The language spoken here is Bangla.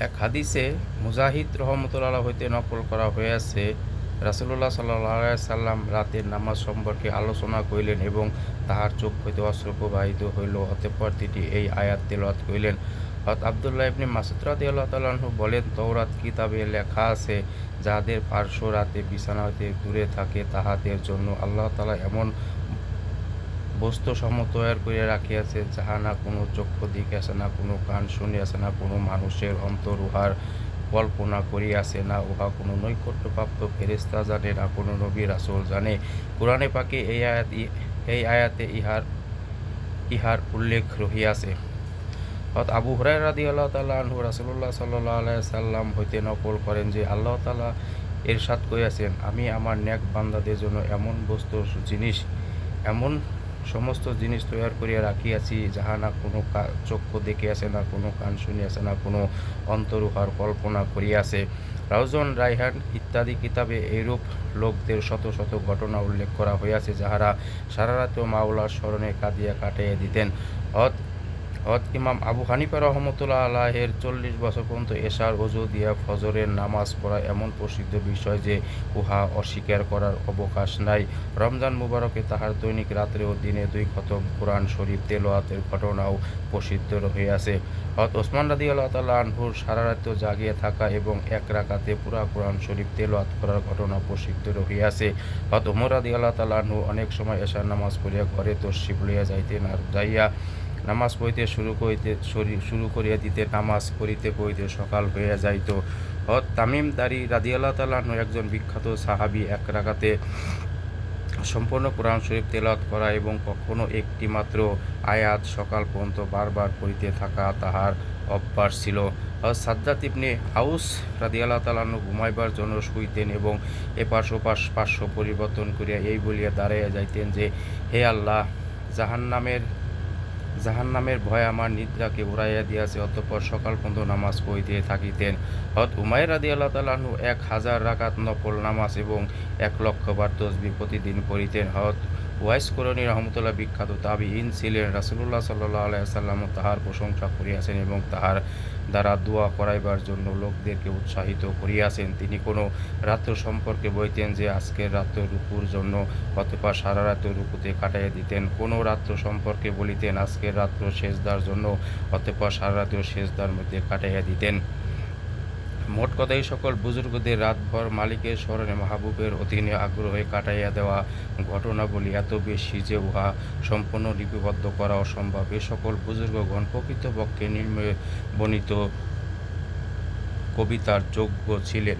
এক হাদিসে মুজাহিদ রহমতুল্লাহ হইতে নকল করা হইয়াছে, রাসূলুল্লাহ সাল্লাল্লাহু আলাইহি সাল্লাম রাতের নামাজ সম্পর্কে আলোচনা করিলেন এবং তাহার চোখ হইতে অশ্রু প্রবাহিত হইল। অতঃপর তিনি এই আয়াত তিলাওয়াত করিলেন। হযরত আব্দুল্লাহ ইবনে মাসউদ রাদিয়াল্লাহু তাআলা আনহু বলেন, তওরাত কিতাবে লেখা আছে, যাহাদের পার্শ্ব রাতে বিছানা হইতে দূরে থাকে তাহাদের জন্য আল্লাহ তাআলা এমন বস্তুসমূহ তৈয়ার করিয়া রাখিয়াছেন, যাহা না কোনো চক্ষু দেখিয়াছে, না কোনো কান শুনিয়াছে, না কোনো মানুষের অন্তর উহার কল্পনা করিয়াছে, না উহা কোনো নৈকট্যপ্রাপ্ত ফেরেশতা জানে, না কোনো নবী রাসূল জানে। কুরআনে পাকে এই আয়াতে ইহার উল্লেখ রহিয়াছে। হযরত আবু হুরায়রা রাদিয়াল্লাহু তাআলা আনহু রাসূলুল্লাহ সাল্লাল্লাহু আলাইহি সাল্লাম হইতে নকল করেন যে, আল্লাহ তাআলা ইরশাদ করিয়াছেন, আমি আমার নেক বান্দাদের জন্য এমন সমস্ত জিনিস তৈয়ার করিয়া রাখিয়াছি, যাহা না কোনো চক্ষু দেখিয়াছে, না কোনো কান শুনিয়াছে, না কোনো অন্তর উহার কল্পনা করিয়াছে। রাউজান রায়হান ইত্যাদি কিতাবে এইরূপ লোকদের শত শত ঘটনা উল্লেখ করা হইয়াছে, যাহারা সারা রাত্র মাওলার স্মরণে কাঁদিয়া কাটাইয়া দিতেন। ইমাম আবু হানিফা রহমতুল্লাহ আলাইহির ৪০ বছর পর্যন্ত এশার ওযু দিয়া ফজরের নামাজ পড়া এমন প্রসিদ্ধ বিষয় যে, উহা অস্বীকার করার অবকাশ নাই। রমজান মুবারকে তাহার দৈনিক রাত্রে ও দিনে ২ খতম কুরআন শরীফ তেলাওয়াতের ঘটনাও প্রসিদ্ধ রহিয়াছে। হযরত ওসমান রাদিয়াল্লাহু তাআলা আনহুর সারা রাত্র জাগিয়া থাকা এবং এক রাকাতে পুরা কুরআন শরীফ তেলাওয়াত করার ঘটনা প্রসিদ্ধ রহিয়াছে। হযরত ওমর রাদিয়াল্লাহু তাআলা আনহু অনেক সময় এশার নামাজ পড়িয়া ঘরে তশরিফ লইয়া যাইতেন, আর যাইয়া নামাজ পড়িতে শুরু করিয়া দিতে নামাজ পড়িতে পড়িতে সকাল হইয়া যাইত। হযরত তামিম দারী রাদিয়াল্লাহু তাআলা আনহু একজন বিখ্যাত সাহাবী, এক রাকাতে সম্পূর্ণ কুরআন শরীফ তেলাওয়াত করা এবং কখনো একটি মাত্র আয়াত সকাল পর্যন্ত বারবার পড়িতে থাকা তাহার অভ্যাস ছিল। হযরত সাজ্জাদ ইবনে আউস রাদিয়াল্লাহু তাআলা আনহু ঘুমাইবার জন্য শুইতেন এবং এপাশ ওপাশ পার্শ্ব পরিবর্তন করিয়া এই বলিয়া দাঁড়াইয়া যাইতেন যে, হে আল্লাহ, জাহান্নামের ভয় আমার নিদ্রাকে উড়াইয়া দিয়াছে। অতঃপর সকাল পর্যন্ত নামাজ পড়িতে থাকিতেন। হযরত উমাইর রাদিয়াল্লাহু তাআলা আনহু ১,০০০ রাকাত নফল নামাজ এবং ১,০০,০০০ বার তাসবিহ প্রতিদিন পড়িতেন। হযরত উওয়াইস করনী রাহমাতুল্লাহ বিখ্যাত তাবিঈন ছিলেন। রাসূলুল্লাহ সাল্লাল্লাহু আলাইহি ওয়াসাল্লামও তাহার প্রশংসা করিয়াছেন এবং তাহার দ্বারা দোয়া করাইবার জন্য লোকদেরকে উৎসাহিত করিয়াছেন। তিনি কোনো রাত্র সম্পর্কে বলিতেন যে, আজকের রাত্র রুকুর জন্য, অতঃপর সারা রাত্র রুকুতে কাটাইয়া দিতেন। কোনো রাত্র সম্পর্কে বলিতেন আজকের রাত্র সেজদার জন্য, অতঃপর সারা রাত্র সেজদার মধ্যে কাটাইয়া দিতেন। মোট কথা, এই সকল বুজুর্গদের রাতভর মালিকের স্মরণে মাহবুবের অধীনে আগ্রহে কাটাইয়া দেওয়া ঘটনাবলী এত বেশি যে, উহা সম্পূর্ণ লিপিবদ্ধ করা অসম্ভব। এ সকল বুজুর্গগণ প্রকৃতপক্ষে নিম্নে বর্ণিত কবিতার যোগ্য ছিলেন।